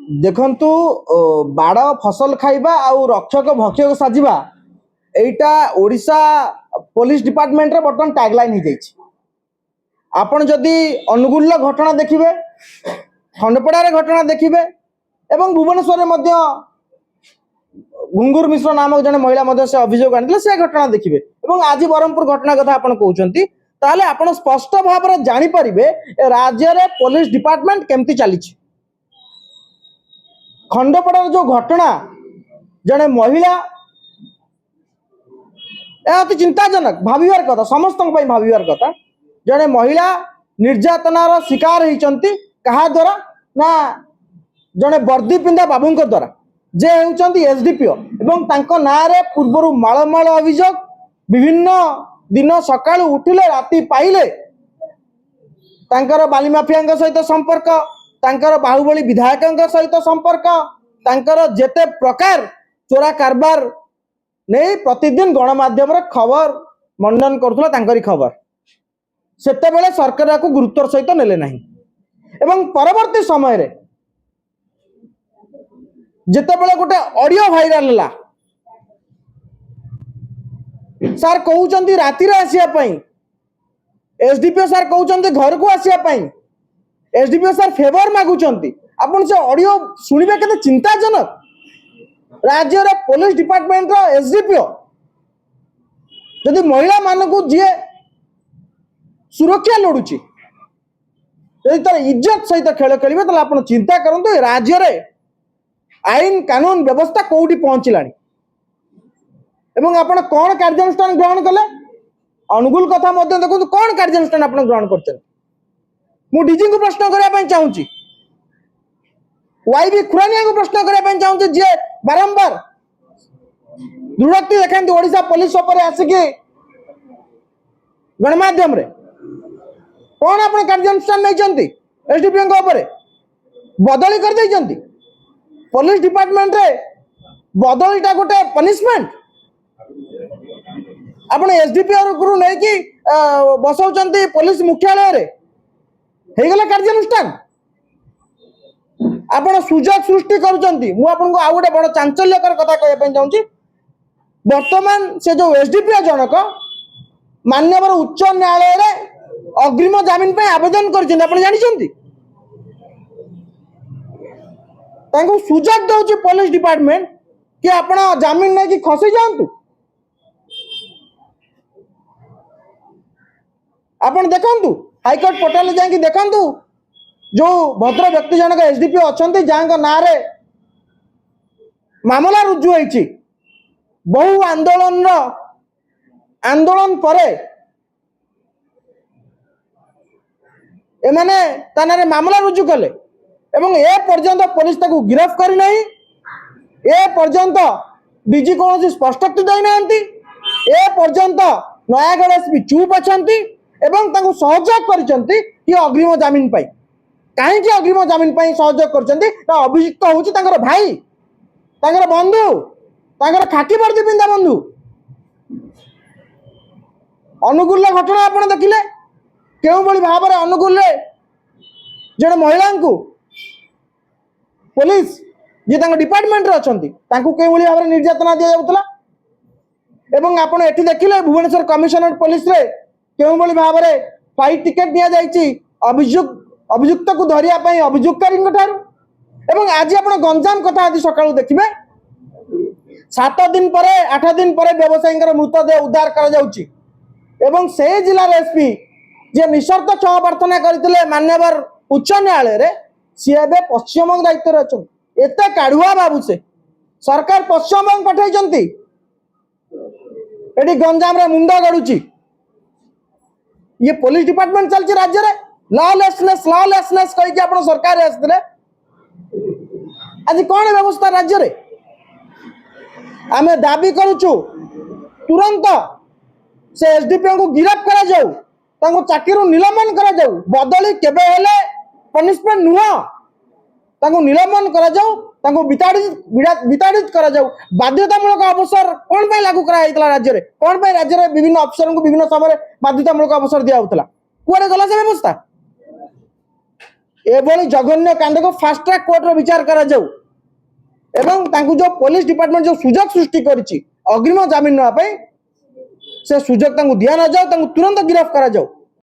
देखंतु बाड़ फसल खाइबा आउ रक्षक भक्षक साजिबा एटा ओडिशा पुलिस डिपार्टमेंट रे बर्तमान टैगलाइन हो जाइछि। आपण जदि अनुगुल घटना देखिबे, खंडपड़ार घटना देखिबे एवं भुवनेश्वर में घुंगुर मिश्र नामक जने महिला से अभियोग आनिले से घटना देखिबे एवं आज ब्रह्मपुर घटना कथा आपण कहउचंती ताले आपण स्पष्ट भाव में जानि परिबे राज्य रे पुलिस डिपार्टमेंट केमती चलीछि। खंडपड़ार जो घटना जने महिला अति चिंताजनक भाविवार कथा, समस्त भाविवार कथा। जने महिला निर्यातनार शिकार होइचंती कहा द्वारा ना जने वर्दी पिंधा बाबूंक द्वारा जे होउचंती एसडीपीओ एवं तांको नारे पूर्वरु माळमाळ अभियोग विभिन्न दिन सकाळु उठिले राति पाइले तांकर बाली माफियाଙ୍କ सहित संपर्क, तांकर बाहुबली विधायकଙ୍କ सहित संपर्क, तांकर जेते प्रकार चोरा कारबार नहीं प्रतिदिन गणमाध्यम खबर मंडन करुला तांकरी खबर सेते बेले सरकार को गुरुत्वर सहित नेले नहीं। एवं परवर्ती समय रे जेते बेले गोटे ऑडियो वायरल हला सर कहउचंती राति रे आसिया पई, एसडीपीओ सर कहउचंती घर को आसिया पई, एसडीपीओ सर फेवर मागुचंती। आपण से ऑडियो सुनिबे केते चिंताजनक। राज्य रे पुलिस डिपार्टमेंट रो एसडीपीओ यदि महिला मानकू जी सुरक्षा लड़ुची यदि तार इज्जत सहित खेल खेलिबे ताले आपण चिंता करंतु राज्य रे आईन कानून व्यवस्था कोठी पहुंचलानी एवं आपण कोन कार्यानुष्ठान ग्रहण कले अनुकूल कथा मध्य देखु कोन कार्यानुष्ठान आपण ग्रहण करछन। मु डीजी को प्रश्न करिया पई चाहूची, वाईबी खुरानिया को प्रश्न करिया पई चाहूची जे बारंबार दुर्नीति देखते ओडिशा पुलिस पर आसिकी गणमाध्यम रे कौन आप कार्यानुष्ठान नहीं एसडीपीओ बदली कर देइचंती। पुलिस डिपार्टमेंट रे बदलीटा गोटे पनिशमेंट आपण एसडीपीओ गुरु नहीं कि बसौचंती पुलिस मुख्यालय रे हे गला कार्यानुष्ठान आपण सुजग सृष्टि करूचंती। मु आपन को आ गोटे बड़ चांचल्यकर कथा कहय पई चाहूची। वर्तमान से जो एसडीपीओ जनक मान्यवर उच्च न्यायालय रे अग्रिम जमीन पे आवेदन करछन, आपण जानि छंती तांको सुजग दउची पुलिस डिपार्टमेंट कि आपण जमीन नै कि खसी जांतु। आपण देखंतु हाईकोर्ट पोर्टल जाय कि देखंतु जो भद्र व्यक्ति जनक एसडीपीओ अछंती जांको नारे मामला रुजु होईची। बहु आंदोलन परे एमाने तानारे मामला रुजु कले एवं ए पर्यंत पुलिस ताकू गिरफ्त करी नहीं। ए पर्यंत डीजी कौन स्पष्टोक्ति दे नांती। ए पर्यंत नयागढ़ एसपी चुप अछंती एवं ताकू सहयोग करचंती कि अग्रिम जमीन पाई। काहे कि अग्रिम जमीन पाई सहयोग करचंती ना अभियुक्त होची तांकर भाई, तांकर बंधु, तांकर खाकी वर्दी पिंदा बंधु। अनुकूल घटना आपण देखिले केउ बळी भाव रे अनुकूल रे जने महिला को पुलिस जे तांको डिपार्टमेंट रे अछंती तांको केउ बळी भाव रे निर्यातना दिया जाउतला। एवं आपण एठी देखिले भुवनेश्वर कमिशनरेट पुलिस रे केउ बळी भाव रे फ्लाइट टिकट दिया जाईची अभियुक्त को धरिया पई अभियुक्तकारीन ठारू। एवं आज आपण गंजाम कथा आदि सकाळू देखिबे 7 दिन पर 8 दिन पर व्यवसायी मृतदेह उद्धार करा जाउची एवं से जिला एसपी जे निशर्त क्षमा प्रार्थना करथिले मान्यवर उच्च न्यायालय रे सी एबे पश्चिम बंग दायित्व रे अछन। एते काढुआ बाबू से सरकार पश्चिम बंग पठाइचंती एडी गंजाम रे मुंडा गडुची। ये पुलिस डिपार्टमेंट चलची राज्य रे लॉलेसनेस कहि कि आपण सरकार आस्थिले आज कोन व्यवस्था राज्य रे आमे दाबी करूछु तुरंत से एसडीपीओ को गिरफ्त करा जाऊ, तांको चाकरी निलंबन करा जाऊ। बदली केबे हेले पनिशमेंट नुह, तांको निलंबन करा जाऊ, तांको विताड़ित करा जाऊ। बाध्यतामूलक अवसर कोन पे लागू करा हैतला राज्य रे, कोन पे राज्य रे विभिन्न अफसर को विभिन्न समय बाध्यतामूलक अवसर दिया होतला, कुआरे गला से व्यवस्था एभली जघन्य कांड को फास्ट ट्रैक कोर्ट विचार करा जाऊ एवं तांकु जो पुलिस डिपार्टमेंट जो सुजोग सृष्टि करिछि अग्रिम जमीन ना से सुजोग तांकु दिया ना जाऊ तांकु तुरंत गिरफ्त करा जाऊ।